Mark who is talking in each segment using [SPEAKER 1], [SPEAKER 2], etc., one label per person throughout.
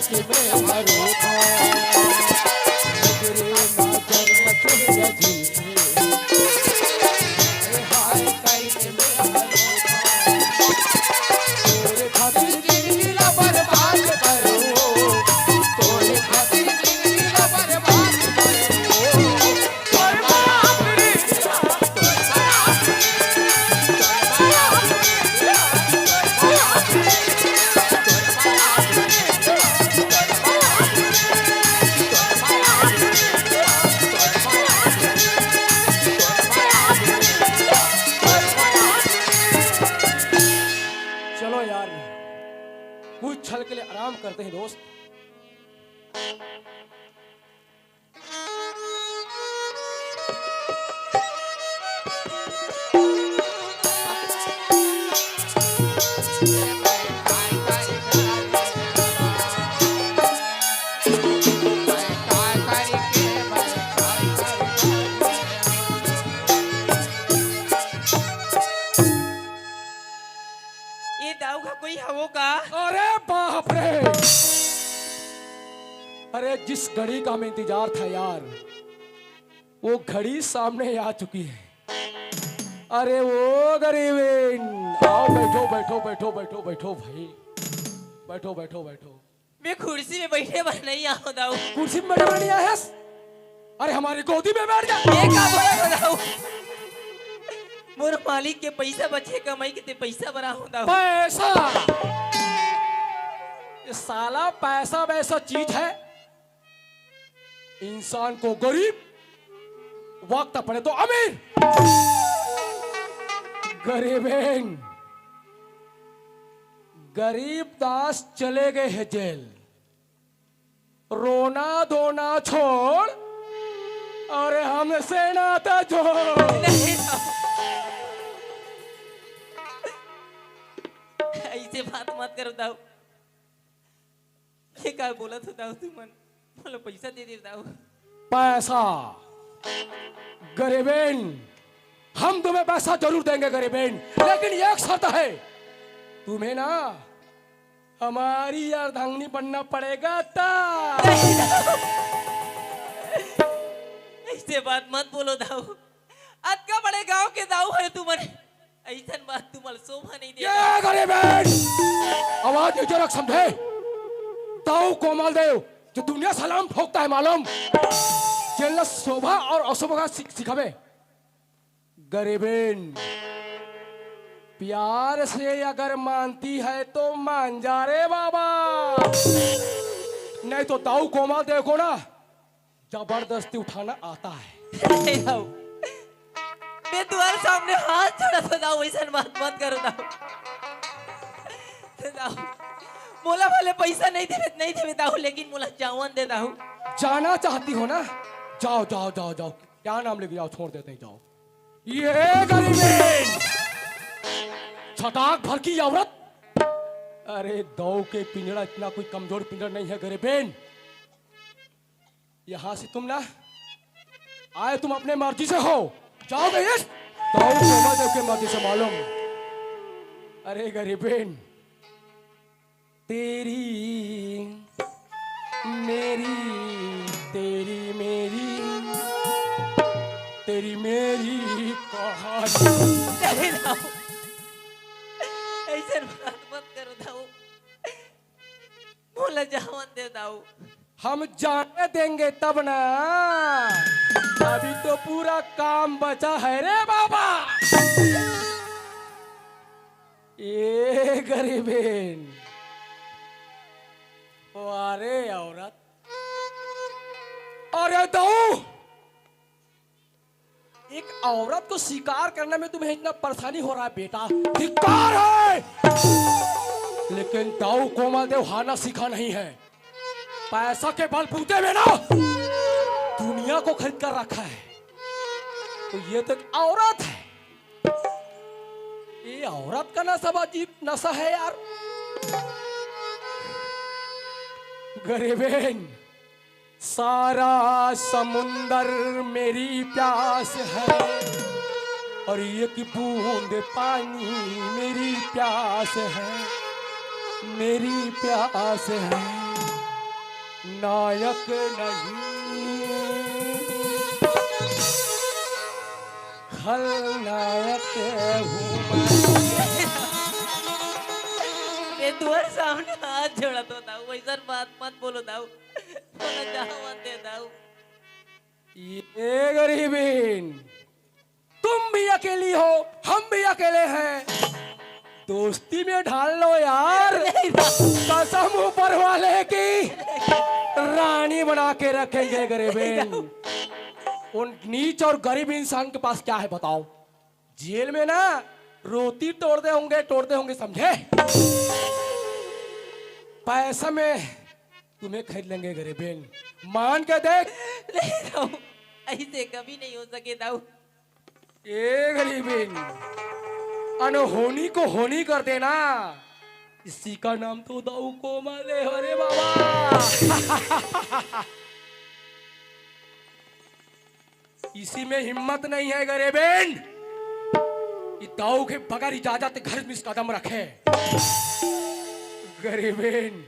[SPEAKER 1] के मैं भरोसा नजरे नजर मचेगा झूठे हाय कई के मैं भरोसा तोरे खातिर जिंदगी ला बर्बाद करो तोरे खातिर जिंदगी ला बर्बाद करो चलो यार कुछ छल के लिए आराम करते हैं दोस्त।
[SPEAKER 2] ये दाऊ का कोई हवो का?
[SPEAKER 1] अरे बाप रे, अरे जिस घड़ी का हमें इंतजार था यार वो घड़ी सामने आ चुकी है। अरे वो गरीबीन, आओ बैठो बैठो बैठो बैठो बैठो भाई, बैठो बैठो बैठो।
[SPEAKER 2] मैं कुर्सी में बैठे पर नहीं आऊं दाऊ।
[SPEAKER 1] कुर्सी में बैठे नहीं आया? अरे हमारी गोदी में बैठ जा।
[SPEAKER 2] ये का बोला दाऊ? मोर मालिक के पैसा बचे कमाई के ते पैसा बना हो दाऊ।
[SPEAKER 1] पैसा, ये साला पैसा वैसा चीज है, इंसान को गरीब, वक्त पड़े तो अमीर। गरीबेन, गरीब दास चले गए हैं जेल, रोना धोना छोड़, अरे हमसे नाता जोड़।
[SPEAKER 2] नहीं दाऊ, ऐसे बात मत करो दाऊ। ये का बोला था दाऊ तू मन? बोलो पैसा दे दे दाऊ।
[SPEAKER 1] पैसा, गरीबेन, हम तुम्हें पैसा जरूर देंगे गरीबेन, लेकिन एक शर्त है, तुम्हें ना हमारी अर्धांगिनी बनना पड़ेगा ता।
[SPEAKER 2] ऐसे बात मत बोलो दाऊ। आज का बड़े गांव के दाऊ है तू मन, ऐसा बात तुम शोभा नहीं दे।
[SPEAKER 1] ये गरीबेन, आवाज नीचे रख समझे। दाऊ कोमल देव जो दुनिया सलाम ठोकता है मालूम, जेल शोभा और अशोभा का सिखावे। गरीबेन, प्यार से अगर मानती है तो मान जा रे बाबा, नहीं तो दाऊ कोमल देव को ना जबरदस्ती उठाना आता है।
[SPEAKER 2] नहीं दाऊ, मैं तुम्हारे सामने हाथ जोड़ा था दाऊ, ऐसा बात मत करो दाऊ। दाऊ मोला वाले पैसा नहीं दे दाऊ, लेकिन मोला चावन दे दाऊ।
[SPEAKER 1] जाना चाहती हो ना, जाओ जाओ जाओ जाओ, क्या नाम लेके जाओ, छोड़ देते हैं, जाओ। ये गरीबेन, छटाक भर की औरत, अरे दाऊ के पिंजरा इतना कोई कमजोर पिंजरा नहीं है गरीबेन। यहां से तुम ना आए, तुम अपने मर्जी से हो, जाओ गए दाऊ कोमल देव के मर्जी से मालूम। अरे गरीबेन, तेरी मेरी, तेरी मेरी, तेरी मेरी कहानी।
[SPEAKER 2] नहीं दाऊ, ऐसा बात मत करो दाऊ, मोला चावन दे दाऊ।
[SPEAKER 1] हम जाने देंगे तब ना, अभी तो पूरा काम बचा है रे बाबा। ये गरीबेन, अरे औरत, अरे दाऊ, एक औरत को शिकार करने में तुम्हें इतना परेशानी हो रहा है बेटा, धिक्कार है। लेकिन दाऊ कोमल देव हारना सीखा नहीं है, पैसा के बलबूते में ना दुनिया को खरीद कर रखा है। तो ये तो एक औरत है, ये औरत का नशा अजीब नशा है यार। गरीबेन, सारा समुंदर मेरी प्यास है और एक बूंद पानी मेरी प्यास है, मेरी प्यास है। नायक नहीं, खलनायक हूँ मैं।
[SPEAKER 2] मैं तुम्हारे सामने हाथ जोड़ा तो दाऊ, वैसा बात मत बोलो दाऊ, बोला जाओ मत दे दाऊ।
[SPEAKER 1] ये गरीबीन, तुम भी अकेली हो, हम भी अकेले हैं, दोस्ती में ढाल लो यार। कसम ऊपर वाले की, रानी बना के रखेंगे गरीबीन। उन नीच और गरीब इंसान के पास क्या है बताओ? जेल में ना रोटी तोड़ते होंगे समझे? पैसा में तुम्हें खरीद लेंगे गरीबीन, मान के देख।
[SPEAKER 2] नहीं दाऊ, ऐसे कभी नहीं हो सके दाऊ।
[SPEAKER 1] ए गरीबीन, अनहोनी को होनी कर देना, इसी का नाम तो दाऊ कोमल है। अरे बाबा इसी में हिम्मत नहीं है गरीबीन, ये दाऊ के बगैर इजाजत घर में कदम रखे। गरीबीन,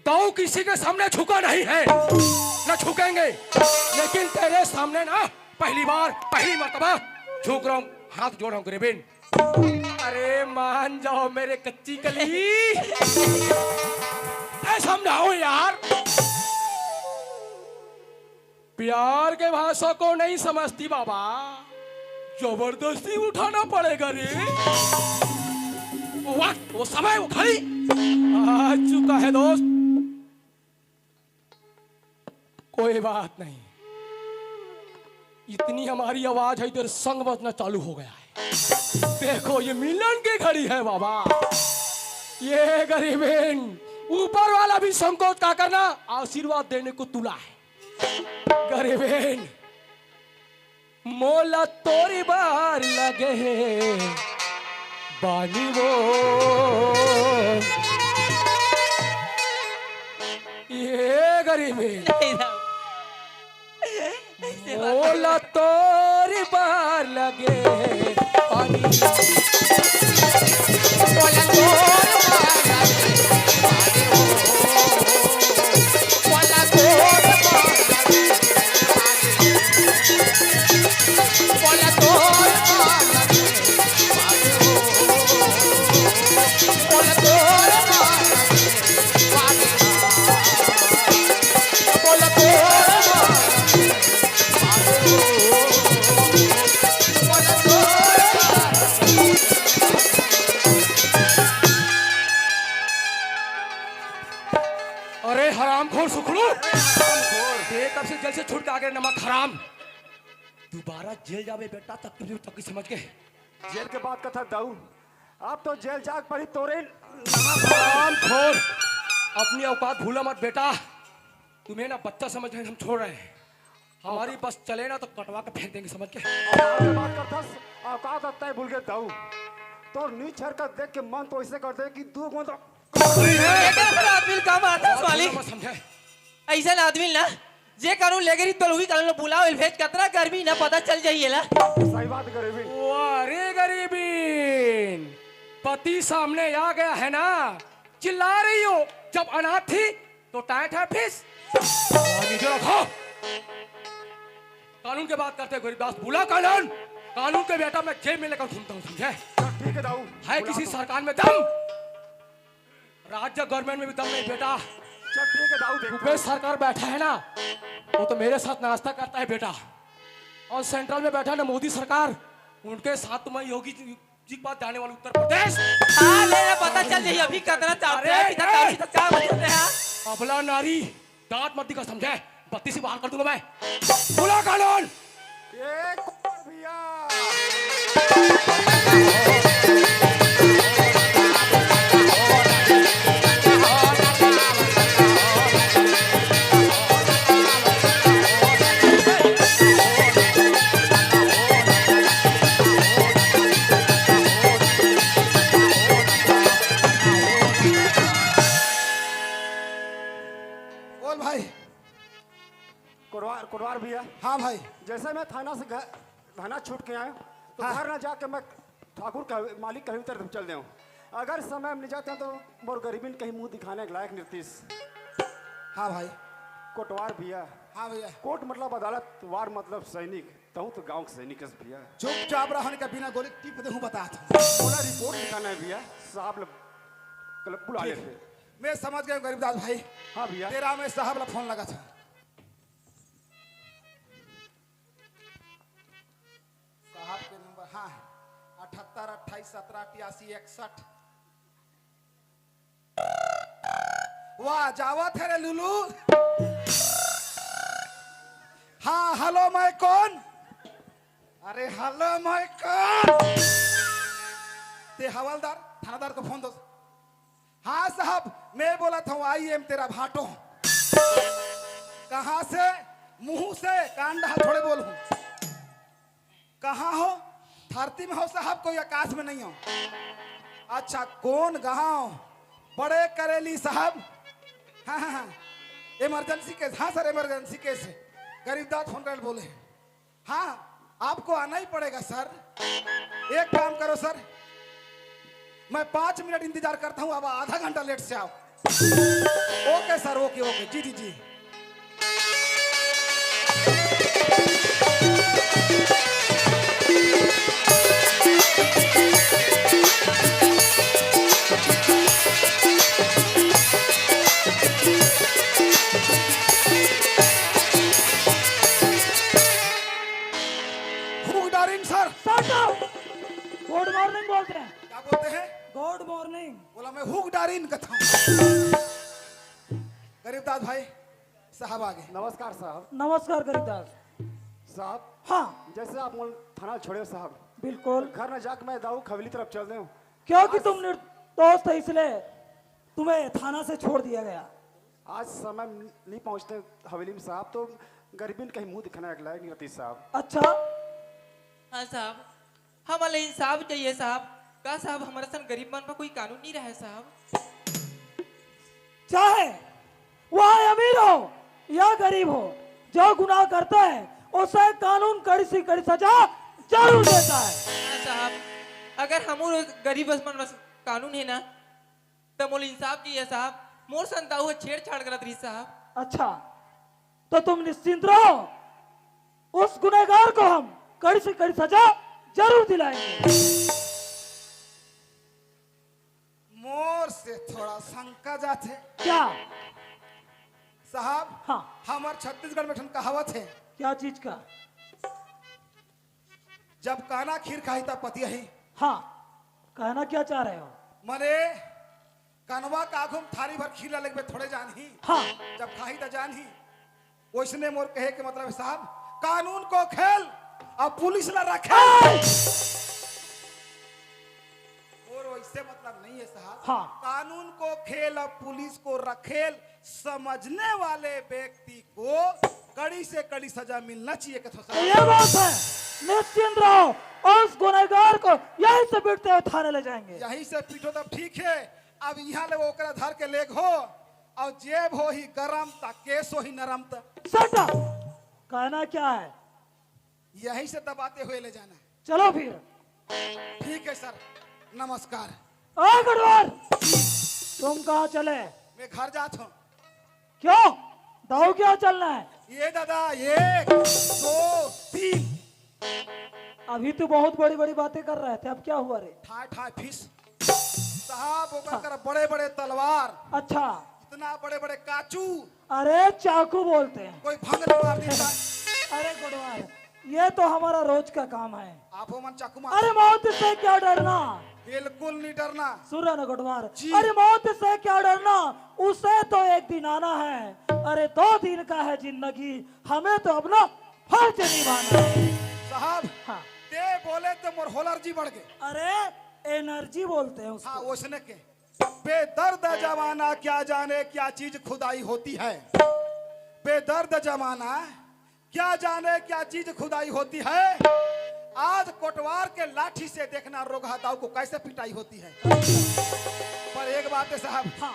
[SPEAKER 1] दाऊ किसी के सामने झुका नहीं है, न झुकेंगे, लेकिन तेरे सामने ना पहली मर्तबा झुक रहा हूं, हाथ जोड़ रहा हूं गरीबीन। अरे मान जाओ मेरे कच्ची कली, समझाओ यार। प्यार के भाषा को नहीं समझती बाबा, जबरदस्ती उठाना पड़ेगा रे। वक्त वो समय वो घड़ी आ चुका है दोस्त, कोई बात नहीं, इतनी हमारी आवाज है इधर संग बजना चालू हो गया है। देखो ये मिलन की घड़ी है बाबा। ये गरीबीन, ऊपर वाला भी संकोच का करना, आशीर्वाद देने को तुला है। गरीबीन, मोला तोरी बार लगे बानी वो, ये गरीबीन, मोला तोरी बार लगे पानी, मोला तोरी बार लगे पानी वो, मोला तोरी बार लगे पानी, मोला तोरी बार लगे पानी वो, मोला तोरी बार लगे पानी, मोला तोरी बार अरे हरामखोर सुखड़ू, देख अब से जल से छूट के आगे नमक हराम, दोबारा जेल जावे बेटा, तक समझ के।
[SPEAKER 3] जेल के बाद कथा दाऊ, आप तो जेल जाग पड़ी तोरे।
[SPEAKER 1] हरामखोर, अपनी औकात भूला मत बेटा, तुम्हें ना बच्चा समझ के हम छोड़ रहे हैं, हमारी बस चले ना तो कटवा के फेंक देंगे समझ के।
[SPEAKER 3] बात करता औकात आता है भूल गए दाऊ, तो नीच हरकत देख के मन तो ऐसे करते कि दो गोंद
[SPEAKER 2] आदमी का मारता वाली
[SPEAKER 1] समझे।
[SPEAKER 2] ऐसा आदमी ना जे करूं लेगरी तो लोगी कल बुलाओ भेज कतरा गर्मी ना पता चल जाइए ला।
[SPEAKER 3] सही बात गरीबी।
[SPEAKER 1] अरे गरीबीन, पति सामने आ गया है ना, चिल्ला रही हो, जब अनाथ थी तो टाइट है फीस नीचे रखो। कानून के बात करते गरीबदास, बुला कानून, कानून के बेटा मैं जेल में लेकर घूमता हूँ समझे।
[SPEAKER 3] ठीक है दाऊ,
[SPEAKER 1] है किसी सरकार में दम, राज्य गवर्नमेंट में भी दम नहीं बेटा।
[SPEAKER 3] चल ठीक है दाऊ,
[SPEAKER 1] भूपेश सरकार बैठा है ना, वो तो मेरे साथ नाश्ता करता है बेटा, और सेंट्रल में बैठा है ना मोदी सरकार, उनके साथ तो मैं योगी जी के पास जाने वाला उत्तर प्रदेश।
[SPEAKER 2] हाँ लेना पता चल जाइए अभी कतरा चाहते हैं, अभी तक क्या बचते हैं।
[SPEAKER 1] अबला नारी, दांत मत दिखा समझे, बत्ती से बाहर कर दूंगा मैं। बुला कानून।
[SPEAKER 3] भैया कुरवार भैया।
[SPEAKER 4] हाँ भाई,
[SPEAKER 3] जैसे मैं थाना छूट के आया तो
[SPEAKER 4] हाँ।
[SPEAKER 3] घर न जाके मैं ठाकुर का मालिक कहीं उतर चल दे। अगर समय में जाते हैं तो मोर गरीबी कहीं मुंह दिखाने के लायक निर्तीस।
[SPEAKER 4] हाँ भाई।
[SPEAKER 3] कोटवार भैया।
[SPEAKER 4] हाँ भैया।
[SPEAKER 3] कोट मतलब अदालत, वार मतलब सैनिक। तहु तो गांव के सैनिक है भैया।
[SPEAKER 4] चुपचाप रहने का बिना गोली टिप दे हूँ बता था।
[SPEAKER 3] बोला रिपोर्ट लिखाना है भैया, साहब लोग कल बुला
[SPEAKER 4] ठीक
[SPEAKER 3] लेते।
[SPEAKER 4] है। मैं समझ गया गरीबदास भाई।
[SPEAKER 3] हाँ भैया।
[SPEAKER 4] तेरा में साहब ला फोन लगा था। साहब के नंबर हाँ 78 28 17 88 61। वाह जावा थे रे लुलू। हाँ हेलो मैं कौन? अरे हेलो मैं कौन? ते हवलदार थानादार को फोन दो। हाँ साहब मैं बोला था आई एम तेरा भाटो। कहाँ से? मुंह से कान डहा थोड़े बोल हूँ। कहाँ हो? धरती में हो साहब, कोई आकाश में नहीं हो। अच्छा कौन गाँव? बड़े करेली साहब। हाँ हाँ हाँ इमरजेंसी केस। हाँ सर इमरजेंसी केस है। गरीबदास फोन कर बोले। हाँ आपको आना ही पड़ेगा सर। एक काम करो सर, मैं 5 मिनट इंतजार करता हूँ, अब आधा घंटा लेट से आओ। ओके सर ओके ओके जी जी जी। सर
[SPEAKER 5] गुड मॉर्निंग बोलते हैं।
[SPEAKER 4] क्या बोलते हैं?
[SPEAKER 5] Good morning.
[SPEAKER 4] बोला मैं हुक डारिन कथा। गरीबदास भाई साहब आगे।
[SPEAKER 3] नमस्कार साहब।
[SPEAKER 5] नमस्कार गरीबदास
[SPEAKER 3] साहब
[SPEAKER 5] हाँ
[SPEAKER 3] जैसे आप मोल थाना छोड़े साहब,
[SPEAKER 5] बिल्कुल।
[SPEAKER 3] घर न जाकर मैं दाऊ हवेली तरफ चल रहे हूँ।
[SPEAKER 5] क्योंकि तुम निर्दोष थे इसलिए तुम्हें थाना से छोड़ दिया गया।
[SPEAKER 3] आज समय नहीं पहुँचते हवेली में साहब, तो गरीबी कहीं मुंह दिखाना लायक नहीं होती साहब।
[SPEAKER 5] अच्छा
[SPEAKER 2] हाँ साहब हमारे इंसाफ चाहिए साहब। का साहब हमारे संग गरीब मन पर कोई कानून नहीं रहा है साहब।
[SPEAKER 5] चाहे वह अमीर हो या गरीब हो, जो गुनाह करता है उसे कानून कड़ी से कड़ी सजा जरूर देता है।
[SPEAKER 2] हाँ साहब अगर हम गरीब मन कानून है ना तो मोल इंसाफ चाहिए साहब। मोर संता हुआ छेड़छाड़ करत रही साहब।
[SPEAKER 5] अच्छा तो तुम निश्चिंत रहो, उस गुनहगार को हम कड़ी से कड़ी सजा जरूर दिलाएंगे।
[SPEAKER 4] मोर से थोड़ा शंका जाते
[SPEAKER 5] क्या
[SPEAKER 4] साहब?
[SPEAKER 5] हाँ
[SPEAKER 4] हमार छत्तीसगढ़ में कहावत है,
[SPEAKER 5] क्या चीज का?
[SPEAKER 4] जब काना खीर खाई तब पतिया ही।
[SPEAKER 5] हाँ कहना क्या चाह रहे हो?
[SPEAKER 4] मरे कनवा काघुम थारी भर खीर लगे में थोड़े जान ही।
[SPEAKER 5] हाँ
[SPEAKER 4] जब खाई तो जान ही। वैसने मोर कहे के मतलब है साहब, कानून को खेल अब पुलिस ला रखे। और वैसे मतलब नहीं है साहब।
[SPEAKER 5] हाँ
[SPEAKER 4] कानून को खेल अब पुलिस को रखेल, समझने वाले व्यक्ति को कड़ी से कड़ी सजा मिलना चाहिए।
[SPEAKER 5] तो ये बात है, निश्चिंत रहो, उस गुनहगार को यहीं से पीटते हुए थाने ले जाएंगे।
[SPEAKER 4] यहीं से पीटो तब ठीक है। अब यहाँ ले वो ओकरा धर के लेग हो और जेब हो ही गरम ता केस हो ही नरम ता।
[SPEAKER 5] सटा कहना क्या है?
[SPEAKER 4] यहीं से दबाते हुए ले जाना।
[SPEAKER 5] चलो फिर।
[SPEAKER 4] ठीक है सर नमस्कार।
[SPEAKER 5] ओ गढ़वाल तुम कहाँ चले?
[SPEAKER 4] मैं घर जाता हूँ।
[SPEAKER 5] क्यों दाऊ क्या चलना है?
[SPEAKER 4] ये दादा 1 2 3
[SPEAKER 5] अभी तो बहुत बड़ी बड़ी बातें कर रहे थे, अब क्या हुआ रे?
[SPEAKER 4] ठाई ठाई फिस साहब। ओकर बड़े बड़े तलवार,
[SPEAKER 5] अच्छा
[SPEAKER 4] इतना बड़े बड़े काचू,
[SPEAKER 5] अरे चाकू बोलते हैं।
[SPEAKER 4] कोई भंग न मार देता।
[SPEAKER 5] अरे गढ़वाल ये तो हमारा रोज का काम है।
[SPEAKER 4] आप मन चाकू मार।
[SPEAKER 5] अरे मौत से क्या डरना?
[SPEAKER 4] बिल्कुल नहीं डरना।
[SPEAKER 5] सुरा न गढ़वाल।
[SPEAKER 4] जी।
[SPEAKER 5] अरे मौत से क्या डरना, उसे तो एक दिन आना है। अरे 2 दिन का है जिंदगी, हमें तो अपना फर्ज निभाना है।
[SPEAKER 4] साहब
[SPEAKER 5] हाँ
[SPEAKER 4] ते बोले तो मोर होलर्जी बढ़ गए।
[SPEAKER 5] अरे एनर्जी बोलते हैं उसको।
[SPEAKER 4] हाँ उसने के बेदर्द जमाना क्या जाने क्या चीज खुदाई होती है। बेदर्द जमाना क्या जाने क्या चीज खुदाई होती है। आज कोटवार के लाठी से देखना रोगा दाऊ को कैसे पिटाई होती है। पर एक बात है साहब,
[SPEAKER 5] हाँ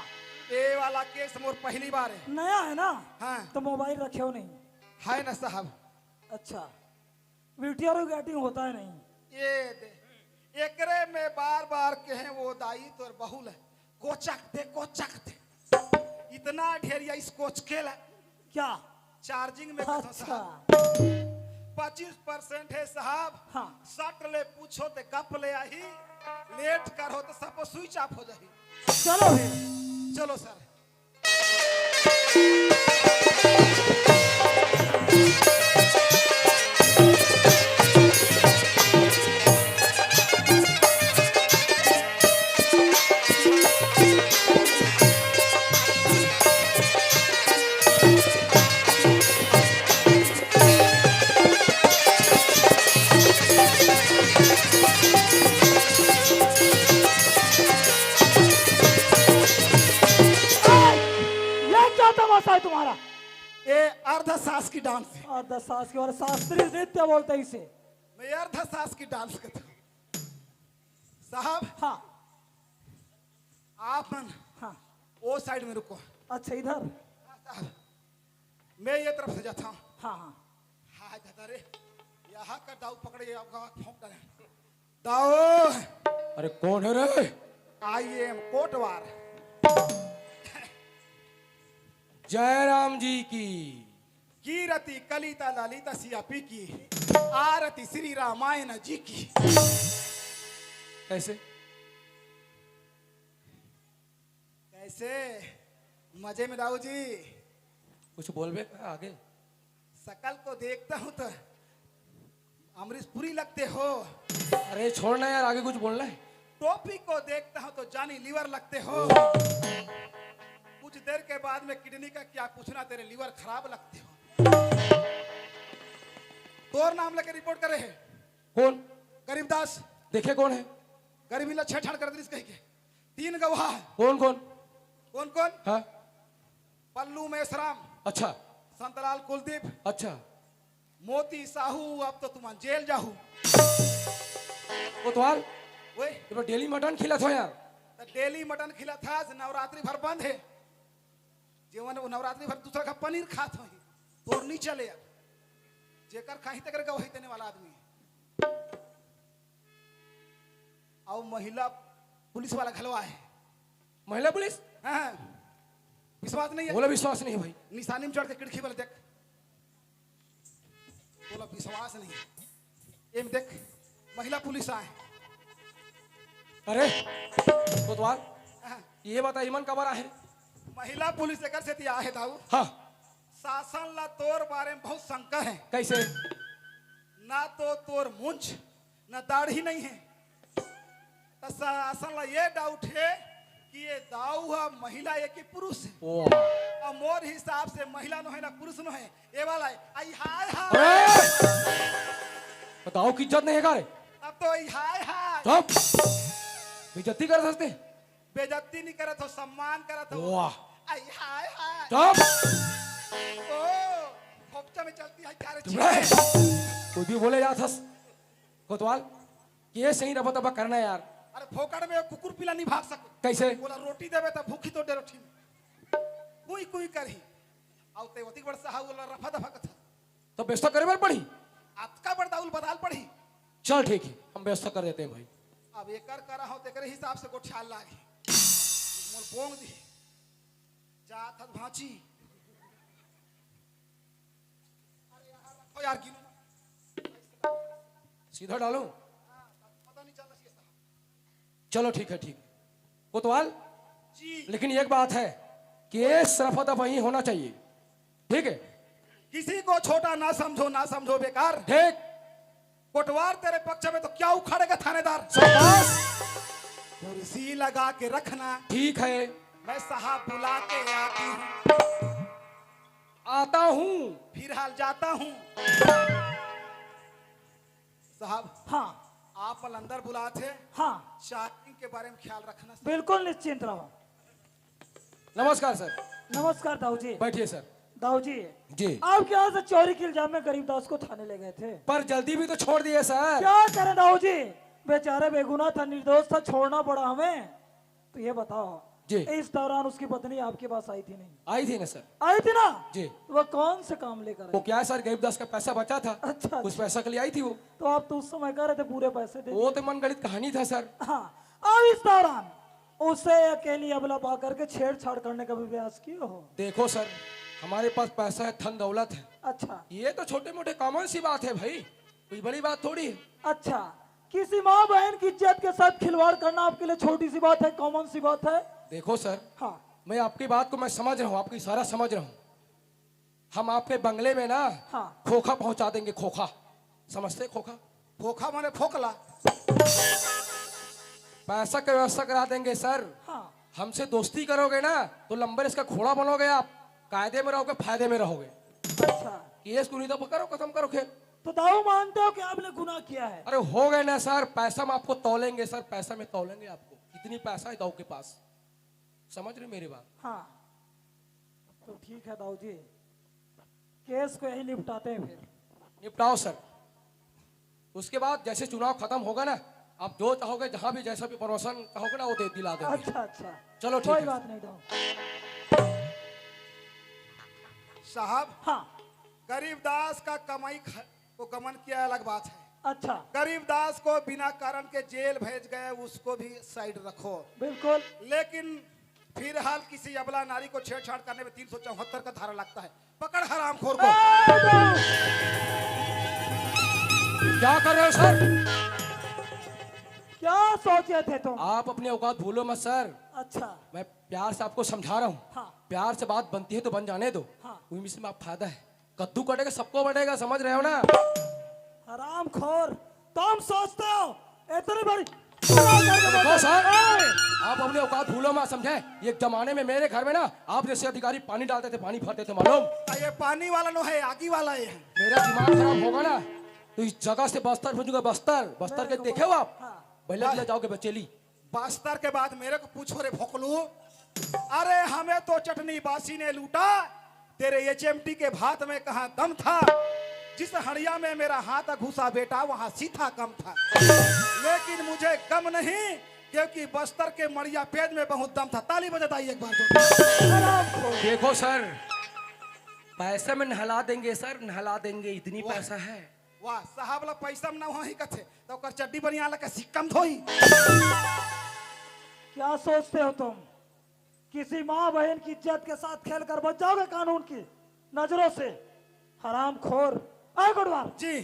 [SPEAKER 4] ये वाला केस मोर पहली बार है।
[SPEAKER 5] नया है ना?
[SPEAKER 4] हाँ
[SPEAKER 5] तो मोबाइल रखे हो नहीं?
[SPEAKER 4] है ना साहब।
[SPEAKER 5] अच्छा वीडियो रिकॉर्डिंग होता है नहीं?
[SPEAKER 4] ये दे एकरे में बार बार कहे वो दाई तोर बहुल है, कोचक दे इतना ढेरिया ये स्कॉच के
[SPEAKER 5] क्या?
[SPEAKER 4] चार्जिंग में
[SPEAKER 5] अच्छा
[SPEAKER 4] 25% है साहब।
[SPEAKER 5] हाँ।
[SPEAKER 4] सट ले पूछो ते कप ले आई, लेट करो तो सब स्विच ऑफ हो जाही।
[SPEAKER 5] चलो फिर।
[SPEAKER 4] चलो सर।
[SPEAKER 5] ये क्या तमाशा है तुम्हारा?
[SPEAKER 4] ये अर्ध सास की डांस है।
[SPEAKER 5] और 10 सास के और शास्त्रीय नृत्य बोलते हैं इसे।
[SPEAKER 4] मैं अर्ध सास की डांस करता हूँ साहब।
[SPEAKER 5] हाँ
[SPEAKER 4] आप मन
[SPEAKER 5] हाँ।
[SPEAKER 4] वो साइड में रुको।
[SPEAKER 5] अच्छा इधर।
[SPEAKER 4] साहब मैं ये तरफ से जाता हूँ।
[SPEAKER 5] हाँ हाँ।
[SPEAKER 4] हाँ दादा रे, यहाँ का दाऊ पकड़े आपका फोंक डाले। दाऊ
[SPEAKER 1] अरे कौन है रे?
[SPEAKER 4] आई एम कोटवार।
[SPEAKER 1] जयराम जी की।
[SPEAKER 4] कीरति कलिता ललिता सियापी की, आरती श्री रामायण जी की।
[SPEAKER 1] कैसे?
[SPEAKER 4] कैसे मजे में दाऊ जी?
[SPEAKER 1] कुछ बोलबे आगे?
[SPEAKER 4] सकल को देखता हूँ तो अमरीश पुरी लगते हो।
[SPEAKER 1] अरे छोड़ना यार, आगे कुछ बोलना है।
[SPEAKER 4] टोपी को देखता हूँ तो जानी लीवर लगते हो। कुछ देर के बाद में किडनी का क्या पूछना, तेरे लीवर खराब लगते हो। तोर नाम लेके रिपोर्ट करे है
[SPEAKER 1] कौन?
[SPEAKER 4] गरीबदास।
[SPEAKER 1] देखे कौन है?
[SPEAKER 4] गरीबी ला छेड़छाड़ कर दी कह के। 3 गवाह है।
[SPEAKER 1] कौन कौन?
[SPEAKER 4] कौन कौन?
[SPEAKER 1] हाँ
[SPEAKER 4] पल्लू मेसराम,
[SPEAKER 1] अच्छा
[SPEAKER 4] संतलाल कुलदीप,
[SPEAKER 1] अच्छा।
[SPEAKER 4] मोती साहू। अब तो तुम जेल जाहू।
[SPEAKER 1] कोतवाल
[SPEAKER 4] ओए
[SPEAKER 1] तो डेली मटन खिला था यार।
[SPEAKER 4] तो डेली मटन खिला था, नवरात्रि भर बंद है जीवन। नवरात्रि भर दूसरा का पनीर खात हो तो नहीं चले। जेकर खाही तक गवाही देने वाला आदमी। और महिला पुलिस वाला घलवा है।
[SPEAKER 1] महिला पुलिस?
[SPEAKER 4] हाँ, विश्वास नहीं है?
[SPEAKER 1] बोला विश्वास नहीं है भाई।
[SPEAKER 4] निशानी में चढ़ के खिड़की वाले देख। बोला विश्वास नहीं है। एम देख महिला पुलिस आए।
[SPEAKER 1] अरे कोतवाल
[SPEAKER 4] हाँ,
[SPEAKER 1] ये बता ईमन कबर है?
[SPEAKER 4] महिला पुलिस एकर से दिया है दाऊ।
[SPEAKER 1] हाँ
[SPEAKER 4] शासन ला तोर बारे में बहुत शंका है।
[SPEAKER 1] कैसे?
[SPEAKER 4] ना तो तोर मूंछ ना दाढ़ी नहीं है। तो शासन ला ये डाउट है कि ये दाऊ है महिला है कि पुरुष है।
[SPEAKER 1] ओ
[SPEAKER 4] और मोर हिसाब से महिला नो है ना पुरुष नो है। ये वाला है आई हाय हाय।
[SPEAKER 1] अरे बताओ की इज्जत नहीं है का रे?
[SPEAKER 4] अब तो आई हाय हाय।
[SPEAKER 1] तब बेइज्जती कर सकते?
[SPEAKER 4] बेइज्जती नहीं करत हो, सम्मान करत हो।
[SPEAKER 1] वाह।
[SPEAKER 4] आई हाय हाय।
[SPEAKER 1] तब
[SPEAKER 4] ओ खोपचा में चलती है क्या रे
[SPEAKER 1] चुप रहे। कुछ भी बोले जात हस। कोतवाल ये सही रबा तबा करना है यार।
[SPEAKER 4] अरे फोकड़ में कुकुर पिला नहीं भाग सके।
[SPEAKER 1] कैसे?
[SPEAKER 4] बोला रोटी देवे तो भूखी तो दे रोटी में कुई कुई करही। आउ ते ओती बड़ साहू बोला रफा दफा कथा।
[SPEAKER 1] तो व्यवस्था करे बार पड़ी।
[SPEAKER 4] आपका बड़ दाउल बदाल पड़ी।
[SPEAKER 1] चल ठीक है, हम व्यवस्था कर देते हैं भाई।
[SPEAKER 4] अब एकर करा हो तेरे हिसाब से गोठ्याल लागी। मोर बोंग दी जात हत भांची। अरे यार रखो यार गिनो।
[SPEAKER 1] सीधा डालो।
[SPEAKER 4] पता नहीं चला सी साहब।
[SPEAKER 1] चलो ठीक है ठीक है। कोतवाल
[SPEAKER 4] जी
[SPEAKER 1] लेकिन एक बात है कि ये सरफत वही होना चाहिए। ठीक है?
[SPEAKER 4] किसी को छोटा ना समझो बेकार।
[SPEAKER 1] ठीक।
[SPEAKER 4] कोटवार तेरे पक्ष में तो क्या उखाड़ेगा थानेदार।
[SPEAKER 1] शाबाश।
[SPEAKER 4] कुर्सी लगा के रखना।
[SPEAKER 1] ठीक है,
[SPEAKER 4] मैं साहब बुला के आती हूँ।
[SPEAKER 1] आता हूँ।
[SPEAKER 4] फिर हाल जाता हूँ। साहब
[SPEAKER 5] हाँ
[SPEAKER 4] आप अंदर बुलाए थे।
[SPEAKER 5] हाँ
[SPEAKER 4] चार्जिंग के बारे में ख्याल रखना।
[SPEAKER 5] बिल्कुल निश्चिंत रहो।
[SPEAKER 1] नमस्कार सर।
[SPEAKER 5] नमस्कार दाऊ जी।
[SPEAKER 1] बैठिए सर।
[SPEAKER 5] दाऊ जी
[SPEAKER 1] जी।
[SPEAKER 5] आप क्या से चोरी के इल्जाम में गरीबदास को थाने ले गए थे?
[SPEAKER 1] पर जल्दी भी तो छोड़ दिए सर।
[SPEAKER 5] क्या करें दाऊ जी, बेचारे बेगुनाह था, निर्दोष था, छोड़ना पड़ा हमें। तो ये बताओ
[SPEAKER 1] जी।
[SPEAKER 5] इस दौरान उसकी पत्नी आपके पास आई थी नहीं?
[SPEAKER 1] आई थी ना सर।
[SPEAKER 5] आई थी ना?
[SPEAKER 1] जी।
[SPEAKER 5] वो कौन से काम लेकर
[SPEAKER 1] वो
[SPEAKER 5] आई?
[SPEAKER 1] क्या है सर, गरीबदास का पैसा बचा था।
[SPEAKER 5] अच्छा
[SPEAKER 1] उस पैसा के लिए आई थी वो।
[SPEAKER 5] तो आप तो उस समय कह रहे थे पूरे पैसे दे।
[SPEAKER 1] वो तो मनगढ़ंत कहानी था सर।
[SPEAKER 5] हाँ, अब इस दौरान उसे अकेली अबला पा करके छेड़छाड़ करने का भी प्रयास किए हो?
[SPEAKER 1] देखो सर, हमारे पास पैसा है, धन दौलत है,
[SPEAKER 5] अच्छा
[SPEAKER 1] ये तो छोटे मोटे कॉमन सी बात है भाई, कोई बड़ी बात थोड़ी है।
[SPEAKER 5] अच्छा, किसी माँ बहन की इज्जत के साथ खिलवाड़ करना आपके लिए छोटी सी बात है, कॉमन सी बात है?
[SPEAKER 1] देखो सर,
[SPEAKER 5] हाँ
[SPEAKER 1] मैं आपकी बात को मैं समझ रहा हूँ, आपकी सारा समझ रहा हूँ। हम आपके बंगले में ना
[SPEAKER 5] हाँ।
[SPEAKER 1] खोखा पहुंचा देंगे, खोखा, समझते खोखा?
[SPEAKER 4] फोखा माने फोकला।
[SPEAKER 1] पैसा की व्यवस्था करा देंगे सर।
[SPEAKER 5] हाँ।
[SPEAKER 1] हमसे दोस्ती करोगे ना तो लंबर इसका घोड़ा बनोगे आप, कायदे में रहोगे, फायदे में रहोगे।
[SPEAKER 5] अच्छा,
[SPEAKER 1] केस को नहीं तो पकड़ो, खत्म करो खेल।
[SPEAKER 5] तो दाऊ मानते हो कि आपने गुनाह किया है?
[SPEAKER 1] अरे हो गए ना सर, पैसा हम आपको तौलेंगे सर, पैसा में तौलेंगे आपको। इतनी पैसा है दाऊ के पास, समझ रहे मेरी बात?
[SPEAKER 5] हाँ तो ठीक है दाऊ जी, केस को यही निपटाते हैं फिर।
[SPEAKER 1] निपटाओ सर। उसके बाद जैसे चुनाव खत्म होगा ना, आप जो चाहोगे, जहां भी जैसा भी प्रमोशन कहोगे ना, वो दे दिला देंगे।
[SPEAKER 5] अच्छा अच्छा,
[SPEAKER 1] चलो ठीक
[SPEAKER 5] कोई
[SPEAKER 1] है।
[SPEAKER 5] बात नहीं दाऊ।
[SPEAKER 4] साहब,
[SPEAKER 5] हाँ
[SPEAKER 4] गरीबदास का कमाई को गमन किया अलग बात है।
[SPEAKER 5] अच्छा,
[SPEAKER 4] गरीबदास को बिना कारण के जेल भेज गए, उसको भी साइड रखो।
[SPEAKER 5] बिल्कुल।
[SPEAKER 4] लेकिन फिलहाल किसी अबला नारी को छेड़छाड़ करने में 374 का धारा लगता है। पकड़ हरामखोर को।
[SPEAKER 1] क्या कर रहे हो सर?
[SPEAKER 5] क्या सोचे थे तुम?
[SPEAKER 1] आप अपनी औकात भूलो मत सर।
[SPEAKER 5] अच्छा
[SPEAKER 1] मैं प्यार से आपको समझा रहा हूँ।
[SPEAKER 5] हाँ।
[SPEAKER 1] प्यार से बात बनती है तो बन जाने दो।
[SPEAKER 5] हाँ।
[SPEAKER 1] उसमें आप फायदा है, कद्दू कटेगा सबको बढ़ेगा, समझ रहे हो ना?
[SPEAKER 5] हरामखोर, तुम सोचते हो इतनी बड़ी
[SPEAKER 1] देखो सर, आप अपनी औकात भूलो मत, समझे? एक जमाने में मेरे घर में ना आप जैसे अधिकारी पानी डालते थे, पानी भरते थे, मालूम?
[SPEAKER 4] ये पानी वाला नो है, आगी वाला है।
[SPEAKER 1] मेरा दिमाग खराब होगा ना तो इस जगह से बस्तर भेजूंगा। बस्तर, बस्तर के देखे हो आप? पहले ले जाओगे बचेली।
[SPEAKER 4] बस्तर के बाद मेरे को पूछो रे भोकलू। अरे हमें तो चटनी बासी ने लूटा, तेरे एचएमटी के भात में कहाँ दम था? जिस हड़िया में मेरा हाथ घुसा बेटा, वहां सीधा कम था। लेकिन मुझे गम नहीं, क्योंकि बस्तर के मड़िया पेज में बहुत दम था। ताली बजाइए एक बार तो।
[SPEAKER 1] देखो सर, पैसे में नहला देंगे सर, नहला देंगे, इतनी पैसा है।
[SPEAKER 4] वाह साहब, ला पैसा में ना वही कथे तो कर चड्डी बनिया लगा सिक्कम धोई।
[SPEAKER 5] क्या सोचते हो तुम? किसी माँ बहन की इज्जत के साथ खेलकर बच जाओगे कानून की नजरों से? हरामखोर। आए गुड़वार
[SPEAKER 4] जी,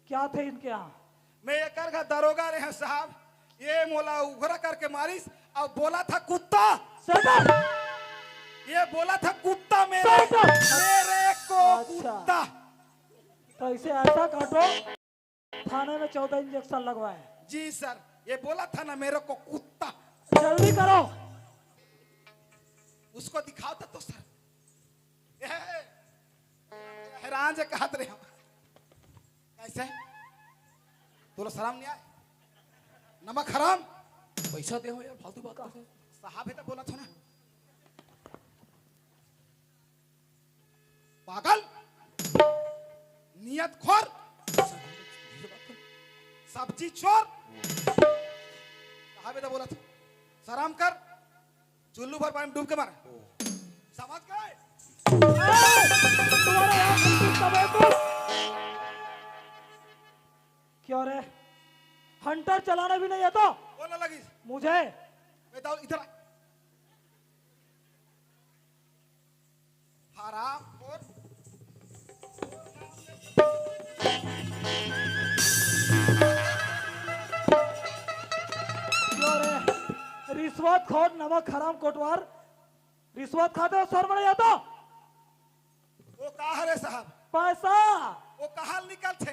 [SPEAKER 5] क्या थे इनके यहाँ?
[SPEAKER 4] मैं एक का दरोगा रहे साहब, ये मोला उघरा करके मारिस और बोला था कुत्ता।
[SPEAKER 5] सेटल।
[SPEAKER 4] ये बोला था कुत्ता, मेरे
[SPEAKER 5] सेटल।
[SPEAKER 4] मेरे को
[SPEAKER 5] अच्छा।
[SPEAKER 4] कुत्ता।
[SPEAKER 5] तो इसे ऐसा काटो, थाने में 14 इंजेक्शन लगवाए।
[SPEAKER 4] जी सर, ये बोला था ना मेरे को कुत्ता।
[SPEAKER 5] जल्दी करो।
[SPEAKER 4] उसको दिखाओ तो सर। हैरान से कहत रहे हम। कैसे तुला शराम नहीं आए? नमक हराम।
[SPEAKER 1] पैसा दे हो यार, फालतू बात करते हो।
[SPEAKER 4] साहब है तो बोला था ना। पागल, नियत खोर, सब्जी चोर। साहब है तो बोला था शराम कर, चुल्लू भर पानी में डूब के मार। समझ गए?
[SPEAKER 5] तुम्हारे यहाँ क्यों रे? हंटर चलाना भी नहीं आता
[SPEAKER 4] बोलने लगी
[SPEAKER 5] मुझे?
[SPEAKER 4] बताओ इधर आ। हराम खोर।
[SPEAKER 5] क्यों रे? रिश्वत खोर, नमक हराम कोटवार, रिश्वत खाते हो, सर बड़े आता?
[SPEAKER 4] वो कहा रे साहब,
[SPEAKER 5] पैसा
[SPEAKER 4] वो कहा निकल थे?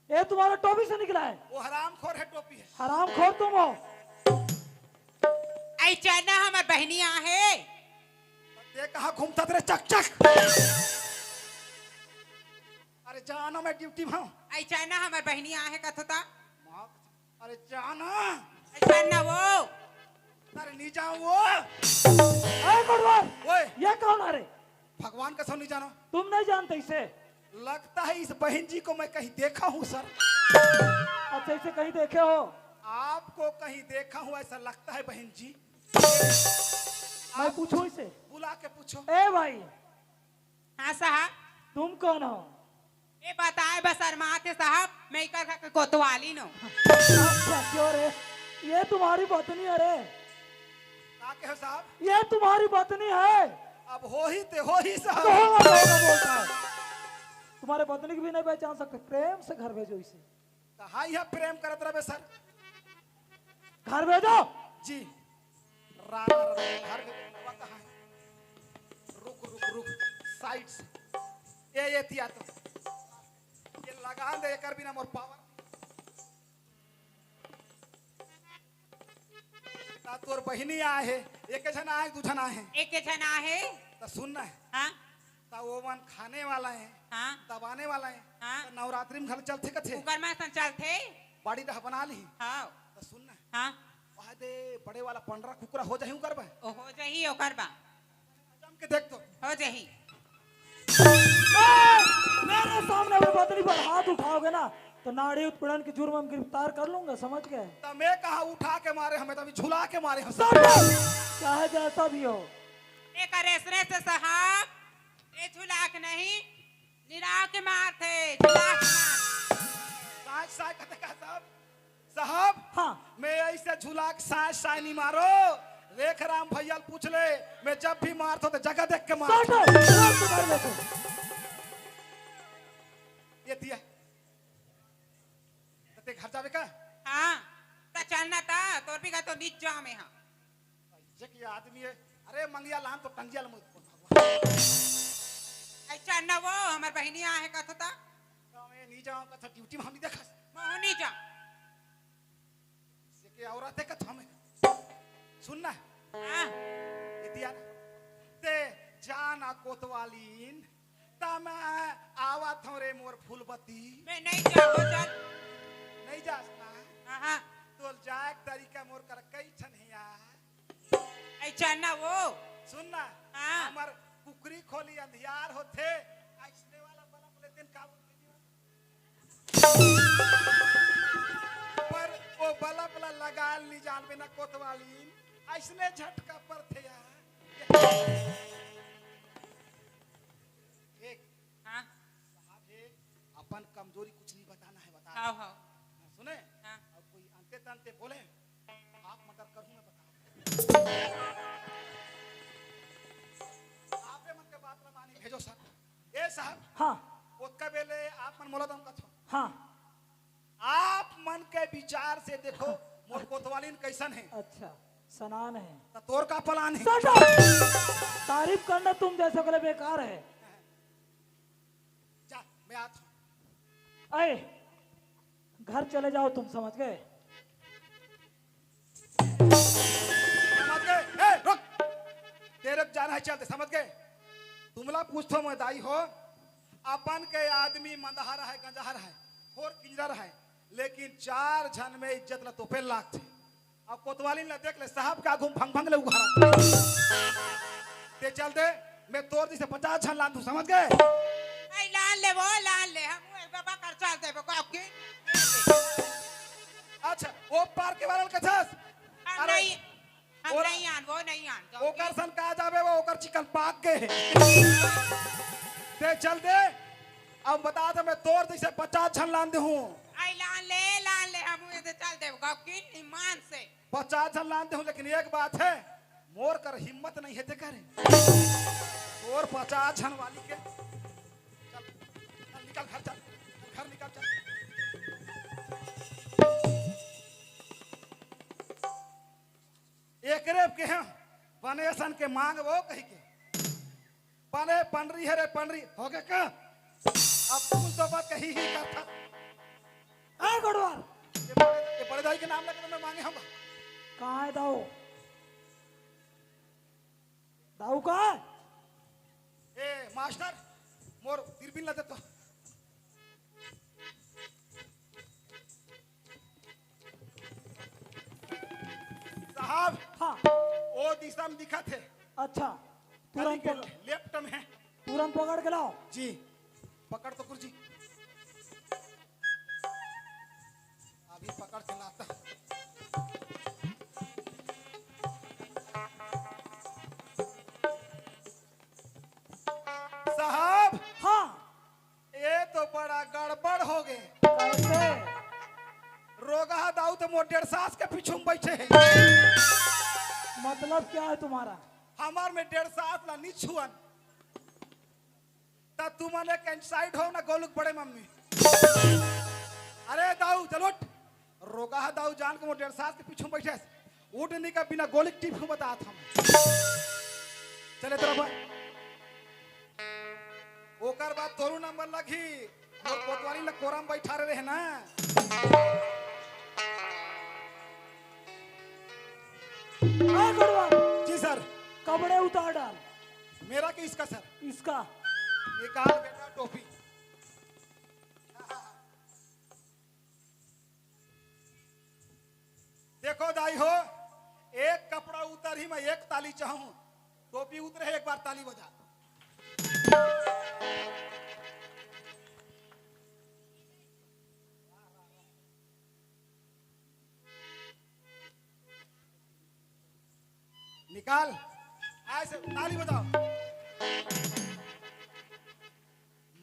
[SPEAKER 5] ये तुम्हारे टोपी से निकला है।
[SPEAKER 4] वो हराम खोर है, टोपी है।
[SPEAKER 5] हराम खोर तुम हो।
[SPEAKER 6] ऐसा ना हमार बहनिया है।
[SPEAKER 4] ये कहा घूमता तेरे चक चक। अरे जाना, मैं ड्यूटी में हूँ।
[SPEAKER 6] ऐसा ना हमार बहनिया है कथता।
[SPEAKER 4] अरे जाना,
[SPEAKER 6] ऐसा ना वो।
[SPEAKER 4] अरे नहीं जाऊँ वो।
[SPEAKER 5] अरे कोटवार,
[SPEAKER 4] ओए,
[SPEAKER 5] ये कौन है रे?
[SPEAKER 4] भगवान कसम नहीं जाना।
[SPEAKER 5] तुम नहीं जानते इसे?
[SPEAKER 4] लगता है इस बहन जी को मैं कहीं देखा हूँ सर।
[SPEAKER 5] अच्छा, इसे कहीं देखे हो?
[SPEAKER 4] आपको कहीं देखा हूँ ऐसा लगता है बहन जी।
[SPEAKER 5] मैं पूछूं इसे?
[SPEAKER 4] बुला के पूछो।
[SPEAKER 5] ए भाई,
[SPEAKER 6] हाँ साहब,
[SPEAKER 5] तुम कौन हो?
[SPEAKER 6] ये बताए बस अरमाते साहब, मैं कर कोतवाली नो।
[SPEAKER 5] अच्छा, क्यों रे? ये तुम्हारी पत्नी है रे?
[SPEAKER 4] ना के हो साहब
[SPEAKER 5] ये तुम्हारी पत्नी है।
[SPEAKER 4] अब हो ही साहब
[SPEAKER 5] बोलता है तुम्हारे पत्नी की भी नहीं पहचान सकते, प्रेम से घर भेजो इसे।
[SPEAKER 4] कहा यह प्रेम करत रहे सर
[SPEAKER 5] घर भेजो।
[SPEAKER 4] जी घर कहाँ है? रुक साइड से ये तिया तो ये लगान दे कर बिना मोर पावर ता तोर बहिनी आए है एक जन आए दू जन आए
[SPEAKER 6] एक जना है।
[SPEAKER 4] तो सुनना है
[SPEAKER 6] हाँ
[SPEAKER 4] ता वो मन खाने वाला है
[SPEAKER 6] हाँ
[SPEAKER 4] दबाने वाला है
[SPEAKER 6] हाँ।
[SPEAKER 4] तो नवरात्रि में घर चलते कथे
[SPEAKER 6] कुकर में संचाल थे।
[SPEAKER 4] बाड़ी dah बना ली
[SPEAKER 6] हाँ
[SPEAKER 4] तो सुनना है
[SPEAKER 6] हाँ
[SPEAKER 4] वहां दे बड़े वाला 15 कुकरा हो जाही करबा
[SPEAKER 6] ओ हो जही ओकर बा
[SPEAKER 4] जम के देख तो
[SPEAKER 6] हो जही।
[SPEAKER 5] मेरे सामने अपनी पत्नी पर हाथ उठाओगे ना तो नाड़ी उत्पीड़न के जुर्म में गिरफ्तार कर लूंगा, समझ गए।
[SPEAKER 4] तो मैं कहा उठा के मारे हमें तो अभी झुला के मारे हम
[SPEAKER 5] चाहे जैसा भी हो।
[SPEAKER 6] एक रेसने से साहब ये झुलाक नहीं निराव के मार थे, झुला के मार।
[SPEAKER 4] साय कहते का साहब
[SPEAKER 5] हाँ
[SPEAKER 4] मैं ऐसे झुला के साय नहीं मारो देख राम भैया पूछ ले मैं जब भी मारता तो जगह देख के मार ये दिया ते घर जावे का
[SPEAKER 6] हाँ तो चलना था तो भी का तो नीच जाओ में। हाँ
[SPEAKER 4] जे की आदमी है अरे मंगिया लान तो टंगिया ल
[SPEAKER 6] ऐसा न वो हमार बहनिया है का था
[SPEAKER 4] मैं नहीं जाऊं का ड्यूटी में हम देखा
[SPEAKER 6] मोहनी जा
[SPEAKER 4] से के औरत है का हमें सुनना
[SPEAKER 6] हाँ
[SPEAKER 4] ये दिया ते जाना कोतवालीन ता मैं आवा थोरे मोर फूलबत्ती
[SPEAKER 6] मैं नहीं जाओ चल
[SPEAKER 4] नहीं जा सकता
[SPEAKER 6] हाँ
[SPEAKER 4] तो जाए तरीका मोर कर कई छन है
[SPEAKER 6] ऐसा न वो
[SPEAKER 4] सुनना
[SPEAKER 6] हाँ।
[SPEAKER 4] हमर कुकरी खोली अंधियार होते ऐसने वाला बला बोले दिन का पर वो बला बला लगा ली जान बिना कोतवाली ऐसने झटका पर थे यार एक
[SPEAKER 6] हाँ
[SPEAKER 4] साहब है अपन कमजोरी कुछ नहीं बताना है बता
[SPEAKER 6] हाँ हाँ
[SPEAKER 4] सुने
[SPEAKER 6] हाँ।
[SPEAKER 4] अब कोई अंते तंते बोले आप मटर करूँ मैं बता आपे मन के बात ला मानी भेजो सर ए साहब
[SPEAKER 5] हाँ
[SPEAKER 4] ओका बेले आप मन मोला दम कथो
[SPEAKER 5] हाँ
[SPEAKER 4] आप मन के विचार से देखो मोर कोतवालीन कैसन है
[SPEAKER 5] अच्छा सनान है।
[SPEAKER 4] तो तोर का पलान है
[SPEAKER 5] शट अप! तारीफ करना तुम जैसे के लिए बेकार है।
[SPEAKER 4] जा मैं आता हूं
[SPEAKER 5] अरे घर चले जाओ तुम, समझ गए।
[SPEAKER 4] समझ गए ए रुक तेरे जाना है चलते समझ गए तुमला पूछतो मैं दाई हो अपन के आदमी मंदहार है गंजहर है और किंजर है लेकिन 4 जन में इज्जत ला तो पे लाख थे अब कोतवाली ने देख ले साहब का घूम भंग भंग ले उघारा ते चल दे मैं तोर दी से 50 जन लान दूं समझ गए
[SPEAKER 6] ऐ लान ले वो लान ले हम एक बाबा कर चल दे को आपके
[SPEAKER 4] अच्छा वो पार के वाला कथस
[SPEAKER 6] हम नहीं हम
[SPEAKER 4] और-
[SPEAKER 6] नहीं आन वो नहीं आन
[SPEAKER 4] ओकर सन का जावे वो ओकर चिकन पाक गए ते चल दे अब बता दे मैं तोर दी से 50 जन लान दे हूं
[SPEAKER 6] ऐ लान ले हम ये चल दे को आपके ईमान से
[SPEAKER 4] 50 जन लान दे हूं लेकिन एक बात है मोर कर हिम्मत नहीं है ते करे और 50 जन वाली के चल चल निकल घर चल घर निकल चल एकरे के हैं बनेसन के मांग वो कही के पने पंडरी है रे पंडरी हो गए का अब तुम तो बात कही ही करता
[SPEAKER 5] अरे गड़वार
[SPEAKER 4] ये बड़े दाई के नाम लेकर मैं मांगे हम
[SPEAKER 5] कहाँ है दाऊ? दाऊ कहाँ है?
[SPEAKER 4] ए मास्टर मोर तिरबिन ला देतो साहब
[SPEAKER 5] हाँ
[SPEAKER 4] ओ दिशा में दिखा थे
[SPEAKER 5] अच्छा
[SPEAKER 4] गली
[SPEAKER 5] तुरंत
[SPEAKER 4] के
[SPEAKER 5] पकड़,
[SPEAKER 4] लेफ्ट में है
[SPEAKER 5] तुरंत पकड़ के लाओ।
[SPEAKER 4] जी पकड़ तो कुर्सी अभी पकड़ के लाता साहब
[SPEAKER 5] हाँ
[SPEAKER 4] ये तो बड़ा गड़बड़ हो गए
[SPEAKER 5] कैसे?
[SPEAKER 4] रोगा दाऊ तो मोर 1.5 सास के पीछू में बैठे हैं
[SPEAKER 5] मतलब क्या है तुम्हारा?
[SPEAKER 4] हमार में 1.5 ला नी छुअन ता तू मने कैंसाइड हो ना गोलुक बड़े मम्मी। अरे दाऊ चलो उठ। रोका है दाऊ जान को 1.5 के पीछे बैठे उठने का बिना गोलिक टिप को बता था मैं। चले तेरा भाई ओकर बाद तोरू नंबर लगी और कोतवाली ल कोरम बैठा रहे ना।
[SPEAKER 5] हाँ गड़वा,
[SPEAKER 4] जी सर।
[SPEAKER 5] कपड़े उतार डाल।
[SPEAKER 4] मेरा कि इसका सर?
[SPEAKER 5] इसका।
[SPEAKER 4] निकाल बेटा टोपी। देखो दाई हो, एक कपड़ा उतर ही मैं एक ताली चाहूं, टोपी उतरे एक बार ताली बजा। निकाल ऐसे ताली बजाओ।